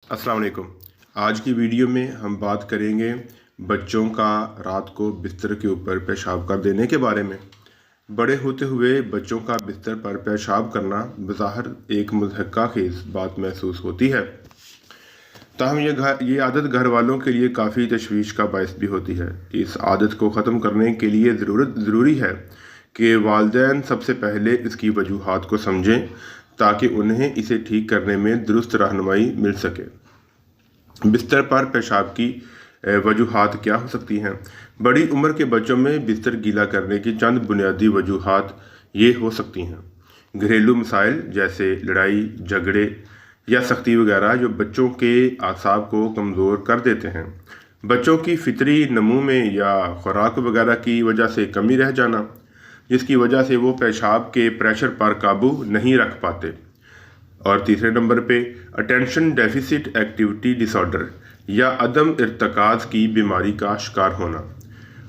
अस्सलाम वालेकुम। आज की वीडियो में हम बात करेंगे बच्चों का रात को बिस्तर के ऊपर पेशाब कर देने के बारे में। बड़े होते हुए बच्चों का बिस्तर पर पेशाब करना बज़ाहिर एक मुज़हक़ा खेज़ बात महसूस होती है, ताहम ये आदत घर वालों के लिए काफ़ी तशवीश का बायस भी होती है। इस आदत को ख़त्म करने के लिए ज़रूरी है कि वालिदैन सबसे पहले इसकी वजूहात को समझें ताकि उन्हें इसे ठीक करने में दुरुस्त रहनुमाई मिल सके। बिस्तर पर पेशाब की वजूहात क्या हो सकती हैं? बड़ी उम्र के बच्चों में बिस्तर गीला करने की चंद बुनियादी वजूहात ये हो सकती हैं। घरेलू मसाइल जैसे लड़ाई झगड़े या सख्ती वगैरह जो बच्चों के आसाब को कमज़ोर कर देते हैं। बच्चों की फितरी नमू में या खुराक वगैरह की वजह से कमी रह जाना, जिसकी वजह से वो पेशाब के प्रेशर पर काबू नहीं रख पाते। और तीसरे number pay attention deficit activity disorder या अदम इर्तिकाज़ की बीमारी का शिकार होना।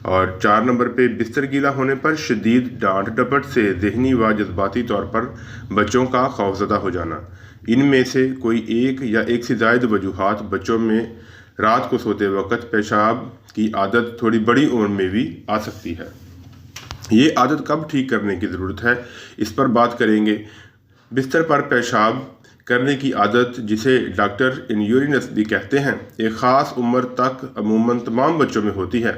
और 4 नंबर पे बिस्तर गीला होने पर शदीद डांट डपट से ज़हनी व जज्बाती तौर पर बच्चों का खौफज़दा हो जाना। इनमें से कोई एक या एक से ज़ायद वजूहात बच्चों में रात को सोते वक्त पेशाब की आदत थोड़ी बड़ी उम्र में भी आ सकती है। ये आदत कब ठीक करने की ज़रूरत है, इस पर बात करेंगे। बिस्तर पर पेशाब करने की आदत, जिसे डॉक्टर इनयूरिनस भी कहते हैं, एक ख़ास उम्र तक अमूमन तमाम बच्चों में होती है।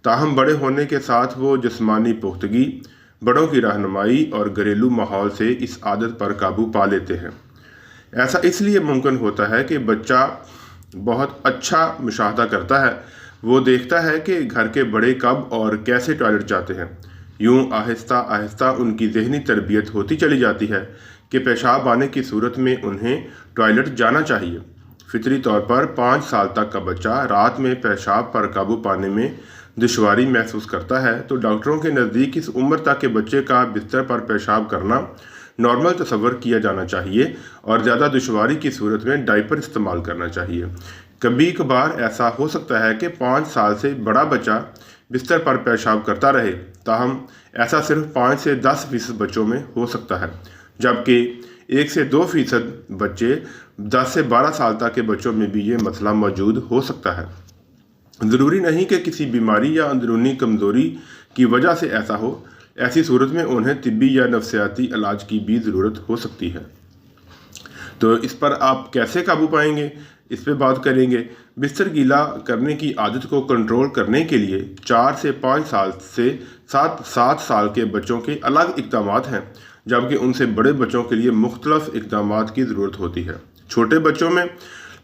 ताहम बड़े होने के साथ वो जिस्मानी पुख्तगी, बड़ों की रहनुमाई और घरेलू माहौल से इस आदत पर काबू पा लेते हैं। ऐसा इसलिए मुमकिन होता है कि बच्चा बहुत अच्छा मुशाहदा करता है। वो देखता है कि घर के बड़े कब और कैसे टॉयलेट जाते हैं। यूँ आहिस्ता आहिस्ता उनकी ज़हनी तरबियत होती चली जाती है कि पेशाब आने की सूरत में उन्हें टॉयलेट जाना चाहिए। फितरी तौर पर 5 साल तक का बच्चा रात में पेशाब पर काबू पाने में दुश्वारी महसूस करता है, तो डॉक्टरों के नज़दीक इस उम्र तक के बच्चे का बिस्तर पर पेशाब करना नॉर्मल तस्वर किया जाना चाहिए और ज़्यादा दुश्वारी की सूरत में डायपर इस्तेमाल करना चाहिए। कभी कभार ऐसा हो सकता है कि 5 साल से बड़ा बच्चा बिस्तर पर पेशाब करता रहे, ताहम ऐसा सिर्फ 5 से 10% बच्चों में हो सकता है, जबकि 1 से 2% बच्चे 10 से 12 साल तक के बच्चों में भी ये मसला मौजूद हो सकता है। ज़रूरी नहीं कि किसी बीमारी या अंदरूनी कमज़ोरी की वजह से ऐसा हो। ऐसी सूरत में उन्हें तिब्बी या नफ्सियाती इलाज की भी ज़रूरत हो सकती है। तो इस पर आप कैसे काबू पाएंगे, इस पे बात करेंगे। बिस्तर गीला करने की आदत को कंट्रोल करने के लिए 4 से 5 साल से 7 साल के बच्चों के अलग इक़दामात हैं, जबकि उनसे बड़े बच्चों के लिए मुख्तलिफ इक़दामात की ज़रूरत होती है। छोटे बच्चों में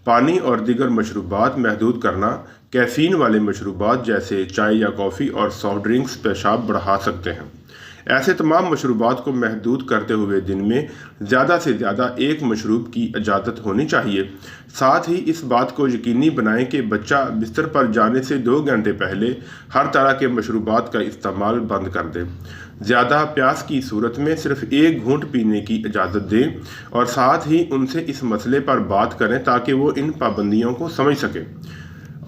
पानी और दीगर मशरूबात महदूद करना, कैफ़ीन वाले मशरूबात जैसे चाय या कॉफ़ी और सॉफ्ट ड्रिंक्स पेशाब बढ़ा सकते हैं। ऐसे तमाम मशरूबात को महदूद करते हुए दिन में ज़्यादा से ज़्यादा एक मशरूब की इजाज़त होनी चाहिए। साथ ही इस बात को यकीनी बनाएं कि बच्चा बिस्तर पर जाने से 2 घंटे पहले हर तरह के मशरूबात का इस्तेमाल बंद कर दे। ज़्यादा प्यास की सूरत में सिर्फ 1 घूंट पीने की इजाज़त दें और साथ ही उनसे इस मसले पर बात करें ताकि वो इन पाबंदियों को समझ सकें।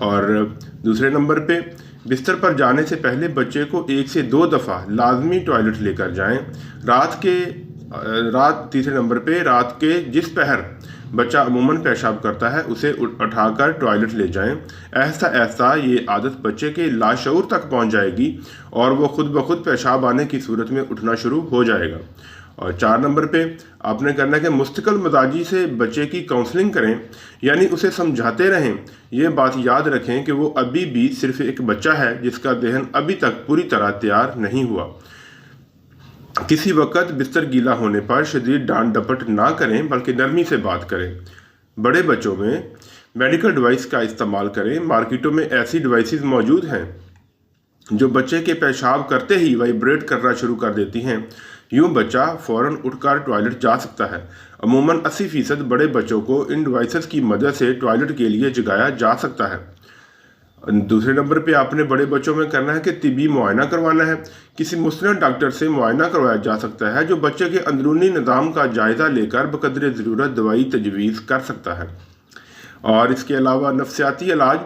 और दूसरे नंबर पे बिस्तर पर जाने से पहले बच्चे को 1 से 2 दफ़ा लाजमी टॉयलेट लेकर जाएं। तीसरे नंबर पे रात के जिस पहर बच्चा अमूमन पेशाब करता है उसे उठाकर टॉयलेट ले जाएं। ऐसा ऐसा ये आदत बच्चे के लाशऊर तक पहुंच जाएगी और वो खुद ब खुद पेशाब आने की सूरत में उठना शुरू हो जाएगा। और 4 नंबर पे आपने करना है कि मुस्तकिल मजाजी से बच्चे की काउंसलिंग करें, यानी उसे समझाते रहें। ये बात याद रखें कि वो अभी भी सिर्फ एक बच्चा है जिसका जहन अभी तक पूरी तरह तैयार नहीं हुआ। किसी वक्त बिस्तर गीला होने पर शदीद डांट डपट ना करें, बल्कि नरमी से बात करें। बड़े बच्चों में मेडिकल डिवाइस का इस्तेमाल करें। मार्केटों में ऐसी डिवाइसेस मौजूद हैं जो बच्चे के पेशाब करते ही वाइब्रेट करना शुरू कर देती हैं। यूँ बच्चा फ़ौरन उठकर टॉयलेट जा सकता है। अमूमन 80% बड़े बच्चों को इन डिवाइसेस की मदद से टॉयलेट के लिए जगाया जा सकता है। दूसरे नंबर पे आपने बड़े बच्चों में करना है कि तिब्बी मुआयना करवाना है। किसी मुस्तनद डॉक्टर से मुआयना करवाया जा सकता है जो बच्चे के अंदरूनी निज़ाम का जायज़ा लेकर बक़द्रे ज़रूरत दवाई तजवीज़ कर सकता है। और इसके अलावा नफ्सियाती इलाज,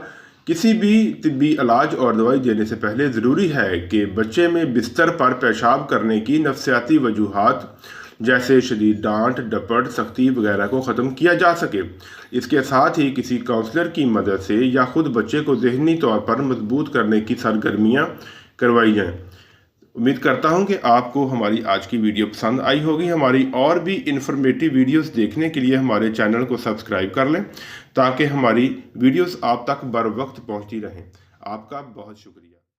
किसी भी तिब्बी इलाज और दवाई देने से पहले ज़रूरी है कि बच्चे में बिस्तर पर पेशाब करने की नफ्सियाती वजूहात जैसे शदीद डांट, डपट, सख्ती वगैरह को ख़त्म किया जा सके। इसके साथ ही किसी काउंसलर की मदद से या ख़ुद बच्चे को ज़हनी तौर पर मजबूत करने की सरगर्मियाँ करवाई जाएँ। उम्मीद करता हूँ कि आपको हमारी आज की वीडियो पसंद आई होगी। हमारी और भी इन्फॉर्मेटिव वीडियोस देखने के लिए हमारे चैनल को सब्सक्राइब कर लें ताकि हमारी वीडियोस आप तक बर वक्त पहुँचती रहें। आपका बहुत शुक्रिया।